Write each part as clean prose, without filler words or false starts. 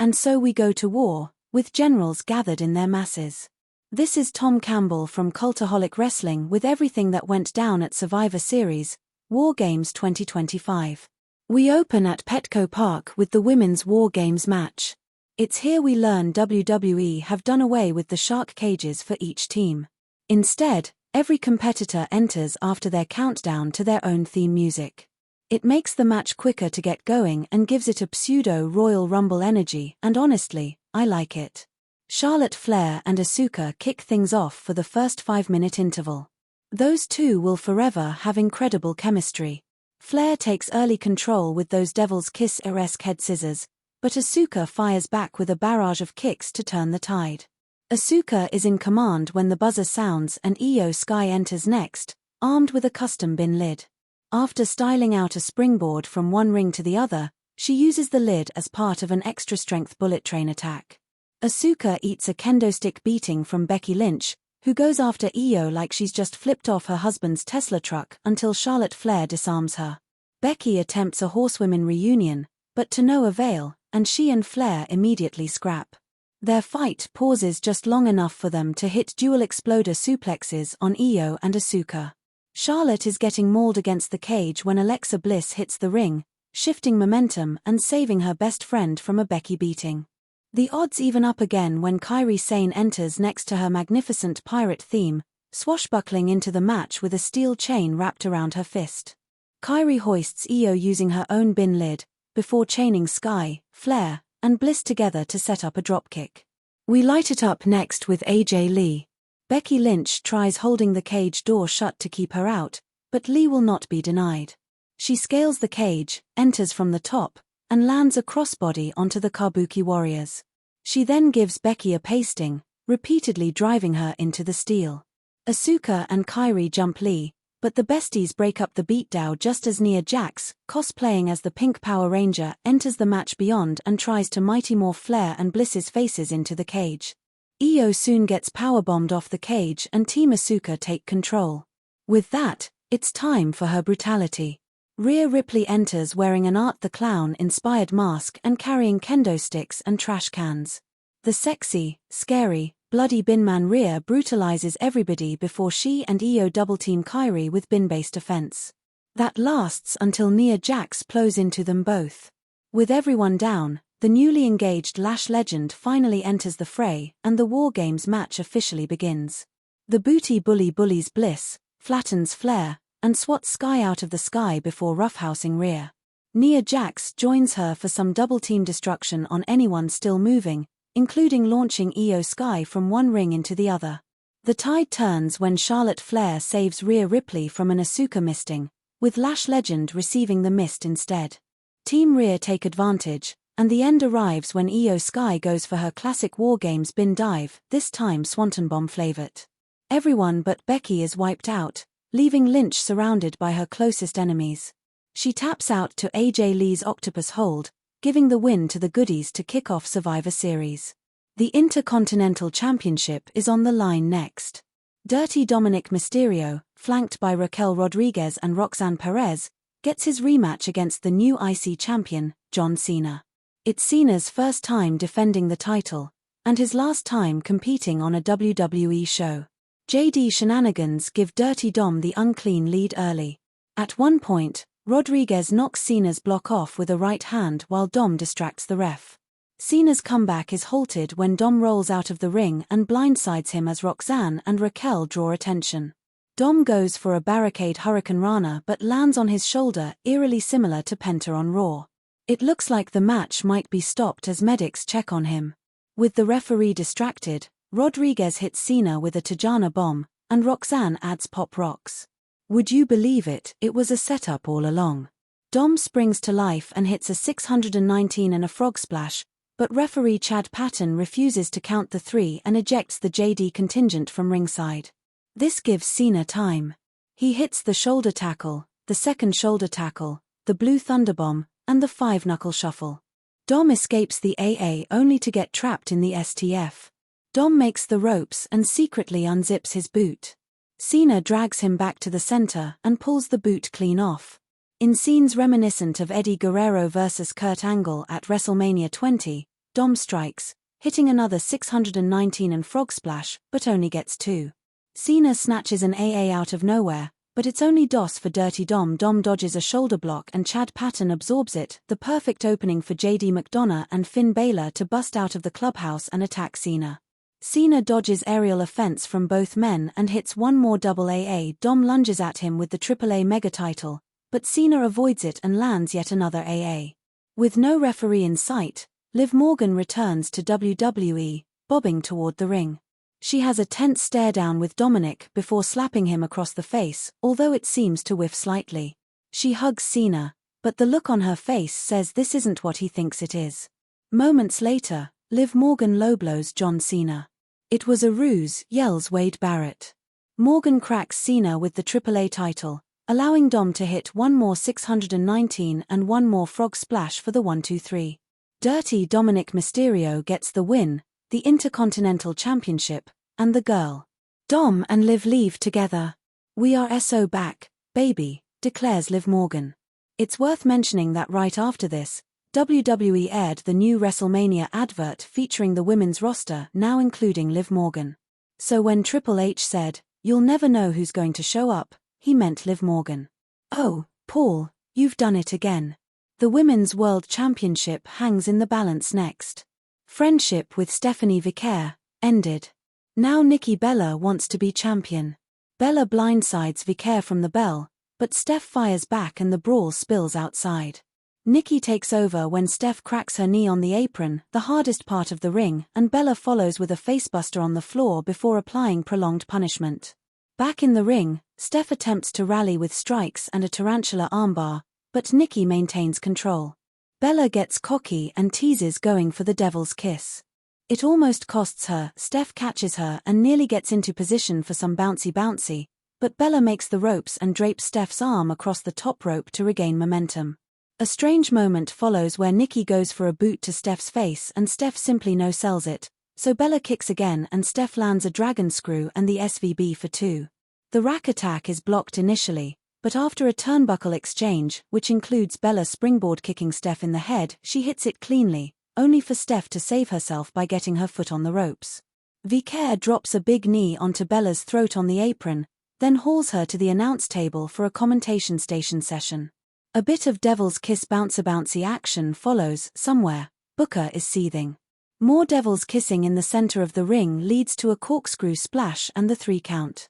And so we go to war, with generals gathered in their masses. This is Tom Campbell from Cultaholic Wrestling with everything that went down at Survivor Series, War Games 2025. We open at Petco Park with the Women's War Games match. It's here we learn WWE have done away with the shark cages for each team. Instead, every competitor enters after their countdown to their own theme music. It makes the match quicker to get going and gives it a pseudo-Royal Rumble energy, and honestly, I like it. Charlotte Flair and Asuka kick things off for the first 5-minute interval. Those two will forever have incredible chemistry. Flair takes early control with those Devil's Kiss-esque head scissors, but Asuka fires back with a barrage of kicks to turn the tide. Asuka is in command when the buzzer sounds and Io Sky enters next, armed with a custom bin lid. After styling out a springboard from one ring to the other, she uses the lid as part of an extra-strength bullet train attack. Asuka eats a kendo stick beating from Becky Lynch, who goes after Io like she's just flipped off her husband's Tesla truck until Charlotte Flair disarms her. Becky attempts a horsewomen reunion, but to no avail, and she and Flair immediately scrap. Their fight pauses just long enough for them to hit dual exploder suplexes on Io and Asuka. Charlotte is getting mauled against the cage when Alexa Bliss hits the ring, shifting momentum and saving her best friend from a Becky beating. The odds even up again when Kairi Sane enters next to her magnificent pirate theme, swashbuckling into the match with a steel chain wrapped around her fist. Kairi hoists Io using her own bin lid, before chaining Sky, Flair, and Bliss together to set up a dropkick. We light it up next with AJ Lee. Becky Lynch tries holding the cage door shut to keep her out, but Lee will not be denied. She scales the cage, enters from the top, and lands a crossbody onto the Kabuki Warriors. She then gives Becky a pasting, repeatedly driving her into the steel. Asuka and Kairi jump Lee, but the besties break up the beatdown just as Nia Jax, cosplaying as the Pink Power Ranger, enters the match beyond and tries to Mighty Morph Flair and Bliss's faces into the cage. Io soon gets powerbombed off the cage and Team Asuka take control. With that, it's time for her brutality. Rhea Ripley enters wearing an Art the Clown-inspired mask and carrying kendo sticks and trash cans. The sexy, scary, bloody binman Rhea brutalizes everybody before she and Io double-team Kairi with bin-based offense. That lasts until Nia Jax plows into them both. With everyone down, the newly engaged Lash legend finally enters the fray and the War Games match officially begins. The booty bully bullies Bliss, flattens Flair, and swats Sky out of the sky before roughhousing Rhea. Nia Jax joins her for some double-team destruction on anyone still moving, including launching Io Sky from one ring into the other. The tide turns when Charlotte Flair saves Rhea Ripley from an Asuka misting, with Lash Legend receiving the mist instead. Team Rhea take advantage, and the end arrives when Io Sky goes for her classic War Games bin dive, this time Swanton Bomb flavored. Everyone but Becky is wiped out, leaving Lynch surrounded by her closest enemies. She taps out to AJ Lee's octopus hold, giving the win to the Goodies to kick off Survivor Series. The Intercontinental Championship is on the line next. Dirty Dominik Mysterio, flanked by Raquel Rodriguez and Roxanne Perez, gets his rematch against the new IC champion, John Cena. It's Cena's first time defending the title, and his last time competing on a WWE show. JD shenanigans give Dirty Dom the unclean lead early. At one point, Rodriguez knocks Cena's block off with a right hand while Dom distracts the ref. Cena's comeback is halted when Dom rolls out of the ring and blindsides him as Roxanne and Raquel draw attention. Dom goes for a barricade Hurricane Rana but lands on his shoulder, eerily similar to Penta on Raw. It looks like the match might be stopped as medics check on him. With the referee distracted, Rodriguez hits Cena with a Tajana bomb, and Roxanne adds pop rocks. Would you believe it, it was a setup all along. Dom springs to life and hits a 619 and a frog splash, but referee Chad Patton refuses to count the three and ejects the JD contingent from ringside. This gives Cena time. He hits the shoulder tackle, the second shoulder tackle, the blue thunderbomb, and the 5-knuckle shuffle. Dom escapes the AA only to get trapped in the STF. Dom makes the ropes and secretly unzips his boot. Cena drags him back to the center and pulls the boot clean off. In scenes reminiscent of Eddie Guerrero vs. Kurt Angle at WrestleMania 20, Dom strikes, hitting another 619 and frog splash, but only gets 2. Cena snatches an AA out of nowhere, but it's only DOS for Dirty Dom. Dom dodges a shoulder block and Chad Patton absorbs it, the perfect opening for JD McDonough and Finn Balor to bust out of the clubhouse and attack Cena. Cena dodges aerial offense from both men and hits one more double AA. Dom lunges at him with the AAA mega title, but Cena avoids it and lands yet another AA. With no referee in sight, Liv Morgan returns to WWE, bobbing toward the ring. She has a tense stare down with Dominik before slapping him across the face, although it seems to whiff slightly. She hugs Cena, but the look on her face says this isn't what he thinks it is. Moments later, Liv Morgan low blows John Cena. "It was a ruse," yells Wade Barrett. Morgan cracks Cena with the AAA title, allowing Dom to hit one more 619 and one more frog splash for the 1-2-3. Dirty Dominik Mysterio gets the win, the Intercontinental Championship, and the girl. Dom and Liv leave together. "We are so back, baby," declares Liv Morgan. It's worth mentioning that right after this, WWE aired the new WrestleMania advert featuring the women's roster now including Liv Morgan. So when Triple H said, "You'll never know who's going to show up," he meant Liv Morgan. "Oh, Paul, you've done it again." The Women's World Championship hangs in the balance next. Friendship with Stephanie Vicaire ended. Now Nikki Bella wants to be champion. Bella blindsides Vicaire from the bell, but Steph fires back and the brawl spills outside. Nikki takes over when Steph cracks her knee on the apron, the hardest part of the ring, and Bella follows with a facebuster on the floor before applying prolonged punishment. Back in the ring, Steph attempts to rally with strikes and a tarantula armbar, but Nikki maintains control. Bella gets cocky and teases going for the devil's kiss. It almost costs her. Steph catches her and nearly gets into position for some bouncy, but Bella makes the ropes and drapes Steph's arm across the top rope to regain momentum. A strange moment follows where Nikki goes for a boot to Steph's face and Steph simply no-sells it, so Bella kicks again and Steph lands a dragon screw and the SVB for 2. The rack attack is blocked initially, but after a turnbuckle exchange, which includes Bella springboard kicking Steph in the head, she hits it cleanly, only for Steph to save herself by getting her foot on the ropes. Vicaire drops a big knee onto Bella's throat on the apron, then hauls her to the announce table for a commentation station session. A bit of devil's kiss bouncy action follows. Somewhere, Booker is seething. More devil's kissing in the center of the ring leads to a corkscrew splash and the 3 count.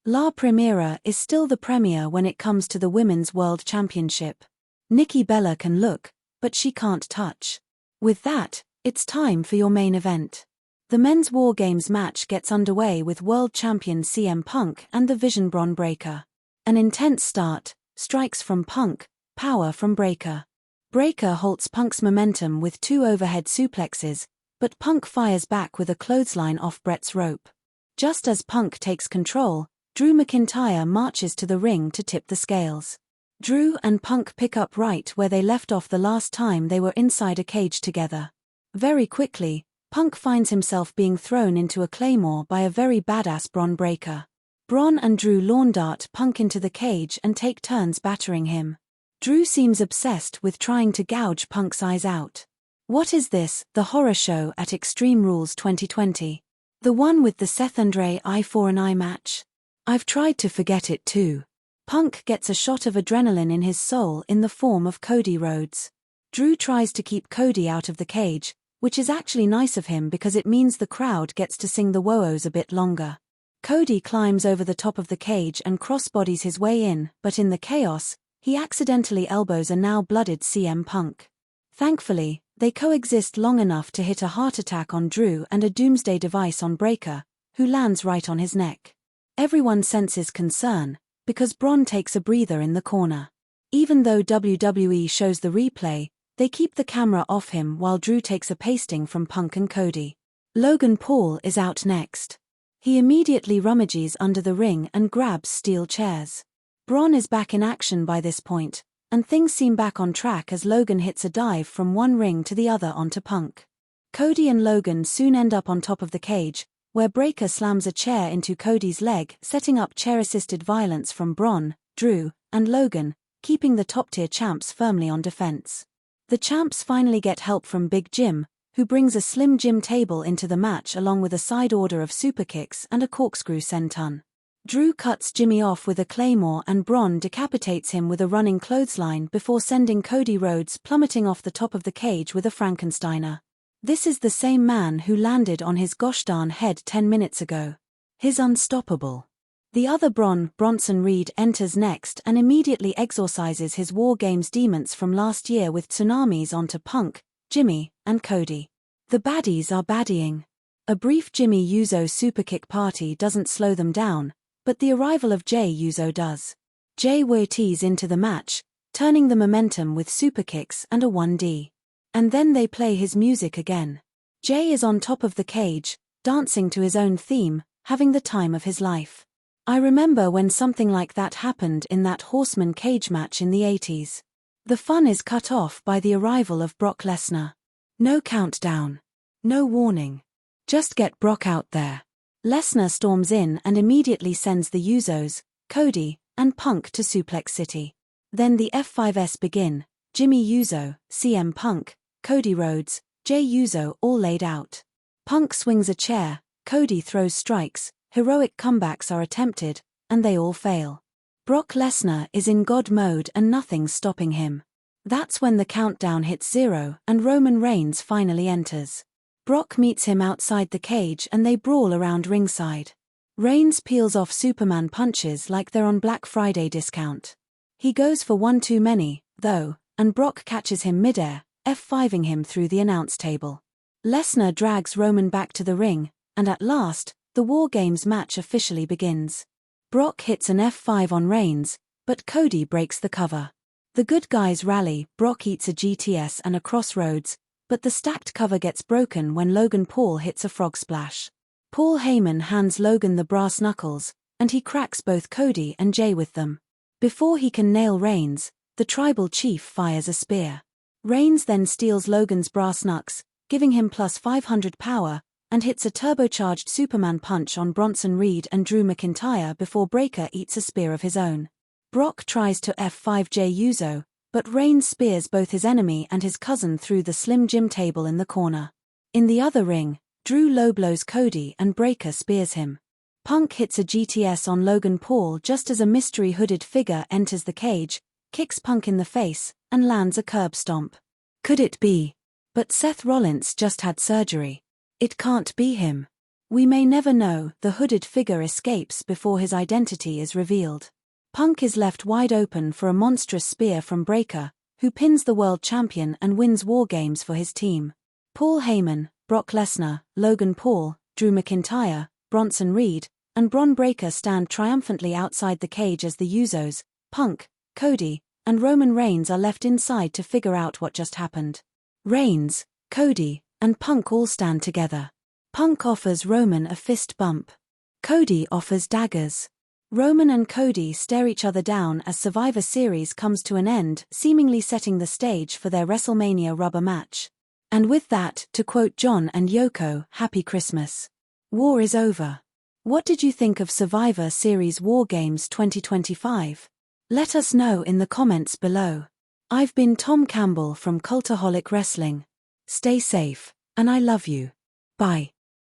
La Primera is still the premier when it comes to the Women's World Championship. Nikki Bella can look, but she can't touch. With that, it's time for your main event. The men's War Games match gets underway with world champion CM Punk and the Vision Bron Breakker. An intense start, strikes from Punk, power from Breakker. Breakker halts Punk's momentum with 2 overhead suplexes, but Punk fires back with a clothesline off Brett's rope. Just as Punk takes control, Drew McIntyre marches to the ring to tip the scales. Drew and Punk pick up right where they left off the last time they were inside a cage together. Very quickly, Punk finds himself being thrown into a claymore by a very badass Bron Breakker. Bron and Drew lawn dart Punk into the cage and take turns battering him. Drew seems obsessed with trying to gouge Punk's eyes out. What is this, the horror show at Extreme Rules 2020? The one with the Seth Andre eye for an eye match? I've tried to forget it too. Punk gets a shot of adrenaline in his soul in the form of Cody Rhodes. Drew tries to keep Cody out of the cage, which is actually nice of him because it means the crowd gets to sing the woos a bit longer. Cody climbs over the top of the cage and crossbodies his way in, but in the chaos, he accidentally elbows a now blooded CM Punk. Thankfully, they coexist long enough to hit a heart attack on Drew and a doomsday device on Breakker, who lands right on his neck. Everyone senses concern, because Bron takes a breather in the corner. Even though WWE shows the replay, they keep the camera off him while Drew takes a pasting from Punk and Cody. Logan Paul is out next. He immediately rummages under the ring and grabs steel chairs. Bron is back in action by this point, and things seem back on track as Logan hits a dive from one ring to the other onto Punk. Cody and Logan soon end up on top of the cage, where Breakker slams a chair into Cody's leg, setting up chair-assisted violence from Bron, Drew, and Logan, keeping the top-tier champs firmly on defense. The champs finally get help from Big Jim, who brings a Slim Jim table into the match along with a side order of superkicks and a corkscrew senton. Drew cuts Jimmy off with a claymore and Bron decapitates him with a running clothesline before sending Cody Rhodes plummeting off the top of the cage with a Frankensteiner. This is the same man who landed on his gosh darn head 10 minutes ago. He's unstoppable. The other Bronson Reed enters next and immediately exorcises his War Games demons from last year with tsunamis onto Punk, Jimmy, and Cody. The baddies are baddying. A brief Jimmy Uso superkick party doesn't slow them down, but the arrival of Jey Uso does. Jey tees into the match, turning the momentum with superkicks and a 1D. And then they play his music again. Jey is on top of the cage, dancing to his own theme, having the time of his life. I remember when something like that happened in that Horseman cage match in the 80s. The fun is cut off by the arrival of Brock Lesnar. No countdown. No warning. Just get Brock out there. Lesnar storms in and immediately sends the Usos, Cody, and Punk to Suplex City. Then the F5s begin, Jimmy Uso, CM Punk, Cody Rhodes, Jey Uso all laid out. Punk swings a chair, Cody throws strikes, heroic comebacks are attempted, and they all fail. Brock Lesnar is in God mode and nothing's stopping him. That's when the countdown hits 0 and Roman Reigns finally enters. Brock meets him outside the cage and they brawl around ringside. Reigns peels off Superman punches like they're on Black Friday discount. He goes for one too many, though, and Brock catches him midair, F5ing him through the announce table. Lesnar drags Roman back to the ring, and at last, the War Games match officially begins. Brock hits an F5 on Reigns, but Cody breaks the cover. The good guys rally, Brock eats a GTS and a crossroads, but the stacked cover gets broken when Logan Paul hits a frog splash. Paul Heyman hands Logan the brass knuckles, and he cracks both Cody and Jey with them. Before he can nail Reigns, the tribal chief fires a spear. Reigns then steals Logan's brass knucks, giving him plus 500 power, and hits a turbocharged Superman punch on Bronson Reed and Drew McIntyre before Breakker eats a spear of his own. Brock tries to F5 Jey Uso, but Reigns spears both his enemy and his cousin through the Slim Jim table in the corner. In the other ring, Drew low blows Cody and Breakker spears him. Punk hits a GTS on Logan Paul just as a mystery hooded figure enters the cage, kicks Punk in the face, and lands a curb stomp. Could it be? But Seth Rollins just had surgery. It can't be him. We may never know. The hooded figure escapes before his identity is revealed. Punk is left wide open for a monstrous spear from Breakker, who pins the world champion and wins War Games for his team. Paul Heyman, Brock Lesnar, Logan Paul, Drew McIntyre, Bronson Reed, and Bron Breakker stand triumphantly outside the cage as the Usos, Punk, Cody, and Roman Reigns are left inside to figure out what just happened. Reigns, Cody, and Punk all stand together. Punk offers Roman a fist bump. Cody offers daggers. Roman and Cody stare each other down as Survivor Series comes to an end, seemingly setting the stage for their WrestleMania rubber match. And with that, to quote John and Yoko, Happy Christmas. War is over. What did you think of Survivor Series War Games 2025? Let us know in the comments below. I've been Tom Campbell from Cultaholic Wrestling. Stay safe, and I love you. Bye.